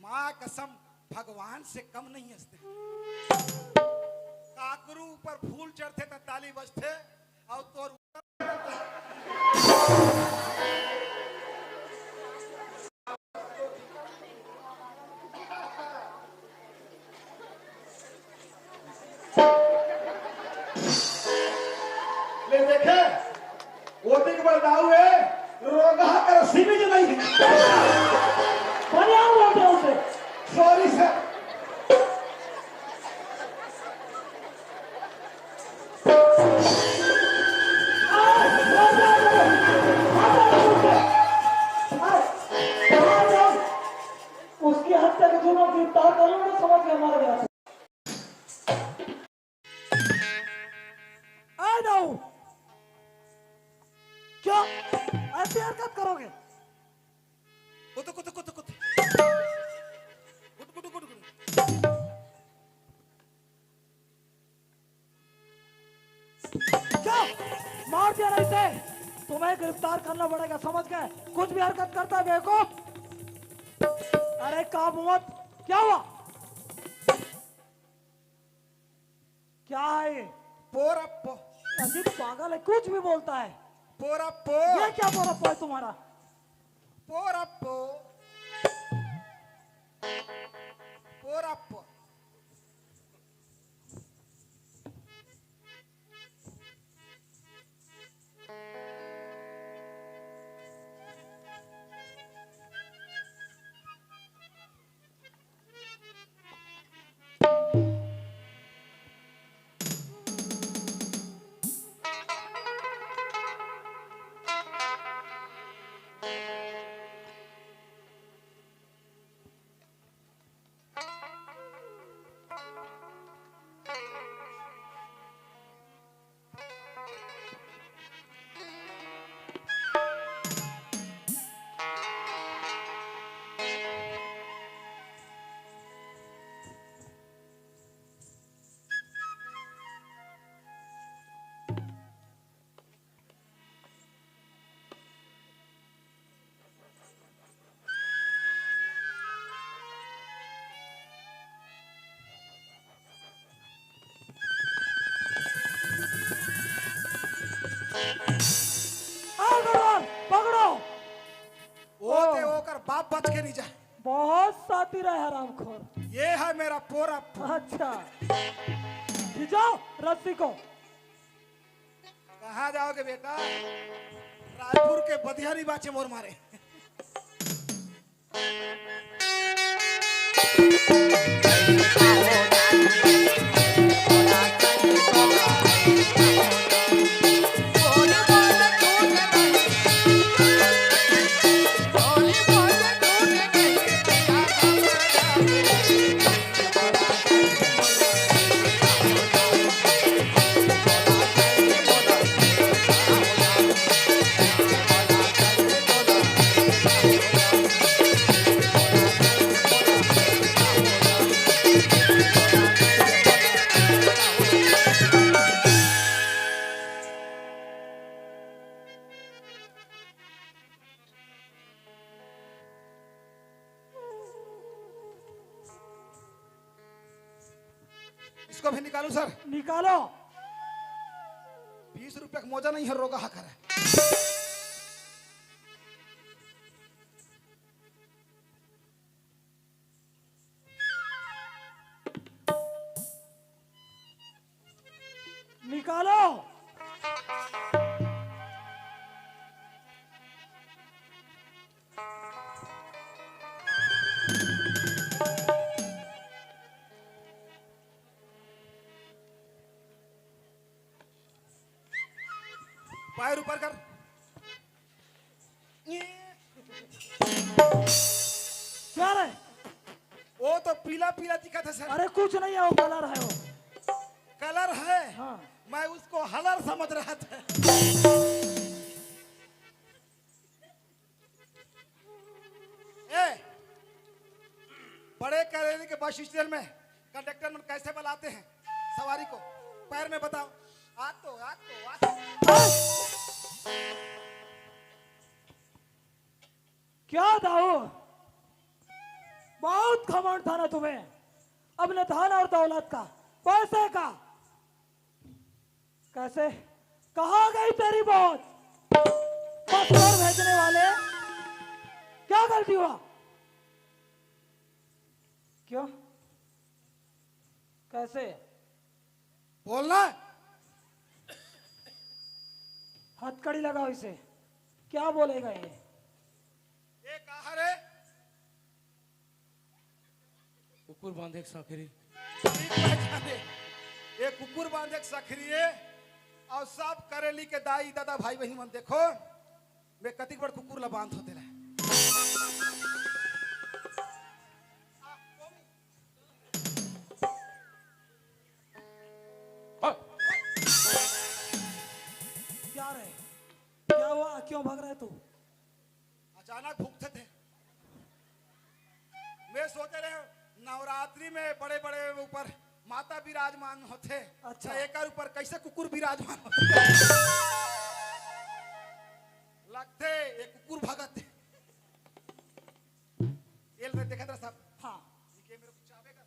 [SPEAKER 4] माँ कसम भगवान से कम नहीं हंसते। काकरू ऊपर फूल चढ़ते तो ताली बजते और तोर ले देखे वो दिन बड़ाऊ है रोगा कर सीमित नहीं है।
[SPEAKER 5] बढ़िया बोलते हो उसे।
[SPEAKER 4] Sorry sir.
[SPEAKER 5] उसकी हत्या के दोनों गिरफ्तार कर लो ना, समझ गया हमारे यहाँ से। आ जाओ। क्या ऐसी हरकत करोगे?
[SPEAKER 4] कुत कुत कुत कुत कुट कुट कुट कुट।
[SPEAKER 5] क्या मार दिया नहीं से? तुम्हें गिरफ्तार करना पड़ेगा, समझ गए? कुछ भी हरकत करता है बेवकूफ। अरे काबू मत। क्या हुआ? क्या है ये?
[SPEAKER 4] पोरप्पो
[SPEAKER 5] अजीब पागल है, कुछ भी बोलता है।
[SPEAKER 4] पोरप्पो
[SPEAKER 5] ये क्या पोरप्पो है तुम्हारा?
[SPEAKER 4] पोरप्पो पोरप्पो।
[SPEAKER 5] पकड़ो।
[SPEAKER 4] वो ते ओकर बाप बच के नहीं जाए।
[SPEAKER 5] बहुत सातिर है हरामखोर।
[SPEAKER 4] ये है मेरा पोरप्पो।
[SPEAKER 5] अच्छा खिंचाओ रस्सी को।
[SPEAKER 4] कहाँ जाओगे बेटा? राजपुर के बधियारी बाचे मोर मारे। इसको भी निकालू सर?
[SPEAKER 5] निकालो।
[SPEAKER 4] 20 रुपया का मोजा नहीं है, रोगा हकर है। पीला पीला दिखा था सर।
[SPEAKER 5] अरे कुछ नहीं है, वो कलर है वो।
[SPEAKER 4] कलर है।
[SPEAKER 5] हाँ।
[SPEAKER 4] मैं उसको हलर समझ रहा था। ए, बड़े करेली के बस स्टैंड में कंडक्टर में कैसे बुलाते हैं सवारी को? पैर में बताओ। आ तो।
[SPEAKER 5] क्या दाऊ, बहुत घमंड था ना तुम्हें अपने धन और दौलत का, पैसे का। कैसे, कहाँ गई तेरी बहुत पत्थर भेजने वाले? क्या गलती हुआ? क्यों, कैसे?
[SPEAKER 4] बोलना।
[SPEAKER 5] हथकड़ी लगाओ इसे, क्या बोलेगा ये?
[SPEAKER 4] कहा रे?
[SPEAKER 1] कुकुर बांधे साखरी।
[SPEAKER 4] एक कुकुर बांधे सखरिए और सब करेली के दाई दादा भाई बहन मन देखो, मैं कतिक बड़ कुकुर ला बांध होते रहे।
[SPEAKER 5] क्या रे, क्या हुआ, क्यों भाग रहे तू?
[SPEAKER 4] अचानक भूखते थे। मैं सोचे रहे नवरात्रि में बड़े बड़े ऊपर माता विराजमान होते।
[SPEAKER 5] अच्छा।
[SPEAKER 4] एक ऊपर कैसे कुकुर विराजमान होते? लगते एक कुकुर भगत एल में देखा था सब।
[SPEAKER 5] हाँ।
[SPEAKER 4] ये मेरे को चावेगा।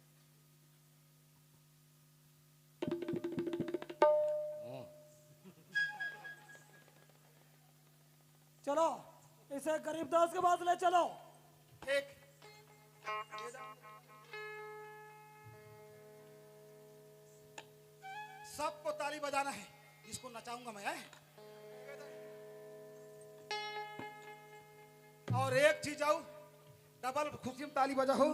[SPEAKER 5] चलो इसे गरीब दास के पास ले चलो।
[SPEAKER 4] एक सबको ताली बजाना है, इसको नचाऊंगा मैं है? और एक चीज आऊ, डबल खुशी में ताली बजा हो।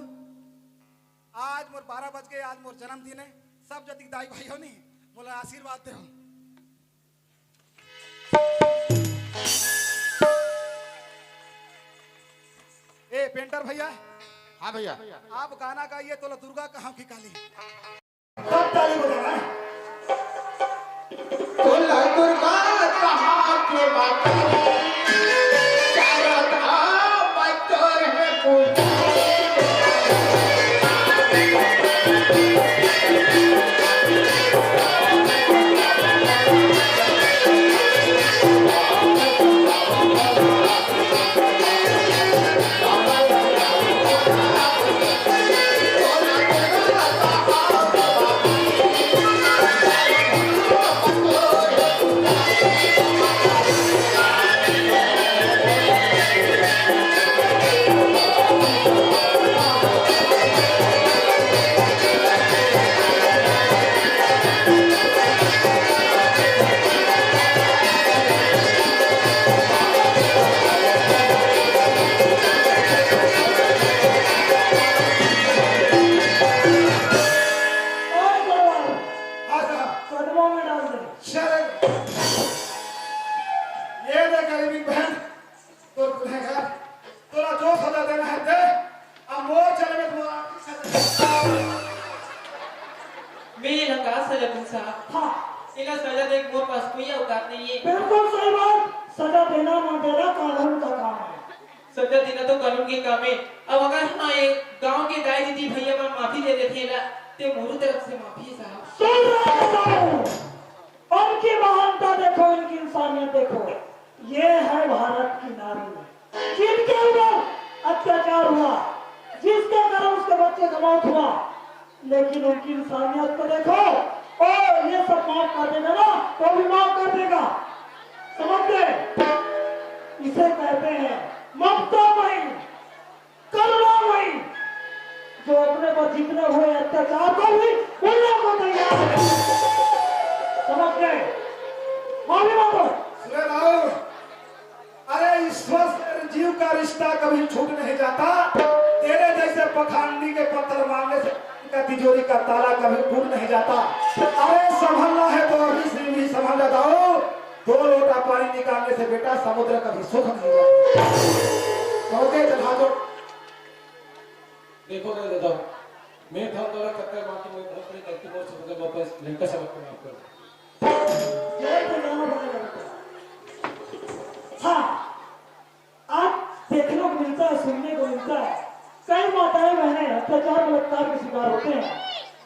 [SPEAKER 4] आज मोर 12 बज गए, आज मोर जन्मदिन है। सब जति दाई भाई हो नहीं मोला आशीर्वाद दे हो। ए पेंटर भैया।
[SPEAKER 3] हाँ भैया।
[SPEAKER 4] आप गाना गाइए तो दुर्गा कहाँ की काली। सब ताली बजाना है।
[SPEAKER 3] तोला दुर्गा कहाँ के बाकी, चारों धाम बटोर है पूजा।
[SPEAKER 5] बिल्कुल सही बात, सजा देना ना देना कानून का काम है।
[SPEAKER 2] सजा देना तो कानून के काम है। अब अगर हाँ एक गांव के दाई दीदी भैया पर माफी दे देते ना, ते मोरू तरफ से माफी है साहब।
[SPEAKER 5] सुन रहे हो? उनकी महानता देखो, उनकी इंसानियत देखो। ये है भारत की नारी, जिनके ऊपर अत्याचार हुआ, जिसके कारण उसके बच्चे का मौत हुआ, लेकिन उनकी इंसानियत को देखो। और ये सब माफ कर देगा ना, तो भी माफ कर देगा। समझ गए? इसे कहते हैं ममता वही, करुणा वही, जो अपने पर जितने हुए अत्याचार को भी भूलने को तैयार है। समझ गए? माफी मांगो।
[SPEAKER 4] सुने राहुल, अरे ईश्वर से जीव का रिश्ता कभी छूट नहीं जाता। तेरे जैसे पखांडी के पत्थर मारने से का तिजोरी का ताला कभी टूट नहीं जाता। अरे संभलना है तो अभी से भी संभल जाता हो। 2 लोटा पानी निकालने से बेटा समुद्र कभी सुख नहीं जाता। जहाजों
[SPEAKER 1] देखो दादा, मैं धन दौलत करता बाकी मैं बहुत बड़ी गलती बहुत समझ वापस लड़का सब अपने आप कर
[SPEAKER 5] जय जगन्नाथ बने लगता है। हाँ, आज देखने को मिलता है, सुनने को मिलता है, कई माताएं बहनें अत्याचार बलात्कार के शिकार होते हैं।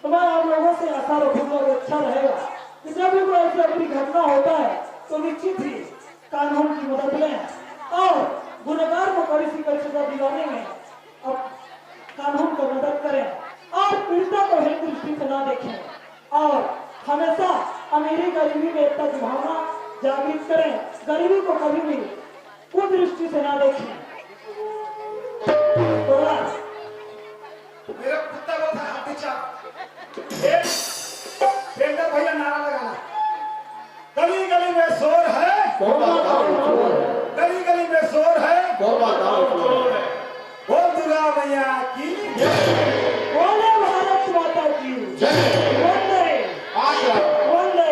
[SPEAKER 5] तो मैं आप लोगों से आशा रखूंगा कि अच्छा रहेगा कि जब भी कोई ऐसी अपनी घटना होता है तो निश्चित ही कानून की मदद लें और गुनहगार को कड़ी से कड़ी सजा दिलाने में अब कानून को मदद करें और पीड़िता को हित दृष्टि से न देखें और हमेशा अमीरी गरीबी में एकता की भावना जागृत करें, गरीबी को कभी भी कुदृष्टि से न देखें। तो
[SPEAKER 4] मेरा कुत्ता बोलता है हाथी चाप टेंडर भैया नारा लगाना। गली गली में शोर है, गली गली में शोर है, बोल दुर्गा मैया की
[SPEAKER 5] बोले भारत माता की वंदे वंदे।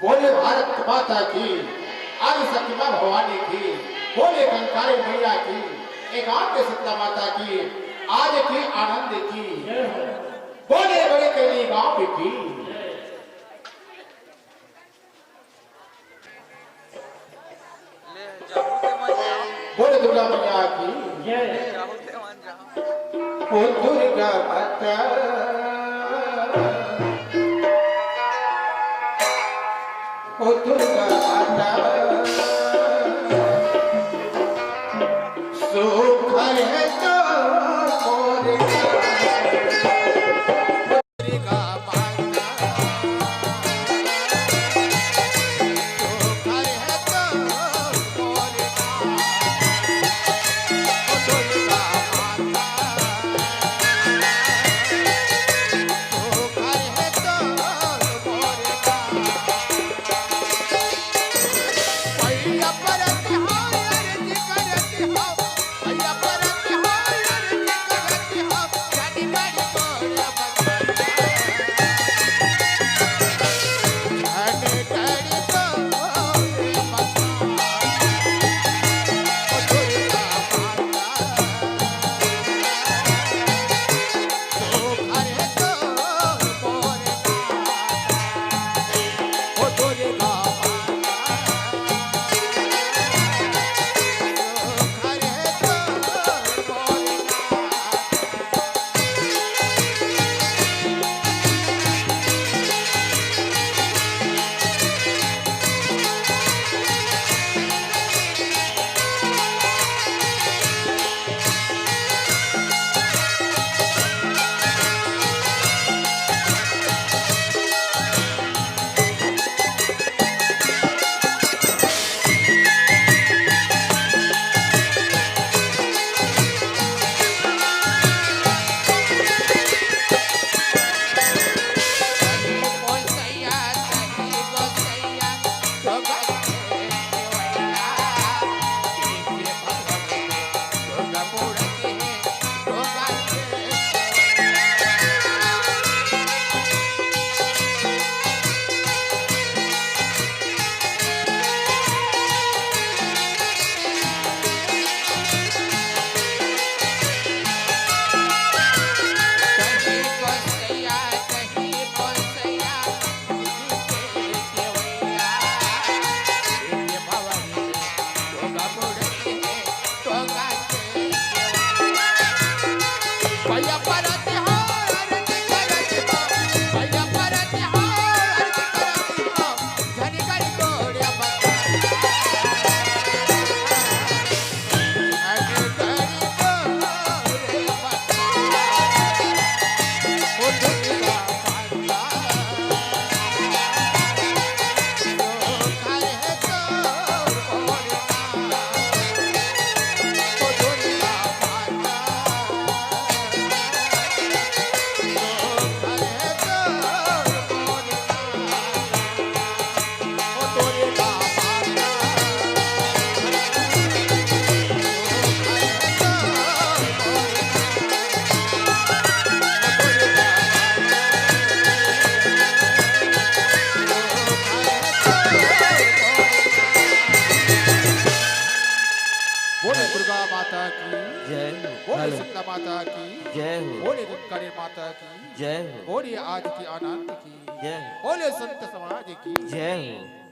[SPEAKER 7] बोले भारत माता की, आदि शक्ति मां भवानी की, बोले कंकाली मैया की, एकांत शीतला माता की, आज की आनंद की, बोले बड़े कैली गांव की। बोले दुर्गा मैया की, ओ दुर्गा माता, ओ दुर्गा माता, सुख है तो मोरे दुर्गा माता, सुख है तो मोरे ओ दुर्गा माता, सुख है तो मोरे भैया बोले दुर्गा माता की
[SPEAKER 8] जय हो।
[SPEAKER 7] बोले शीतला माता की
[SPEAKER 8] जय हो।
[SPEAKER 7] बोले दुर्गा माता की
[SPEAKER 8] जय हो।
[SPEAKER 7] बोले आज की आनंद की
[SPEAKER 8] जय हो।
[SPEAKER 7] बोले संत समाज की
[SPEAKER 8] जय हो।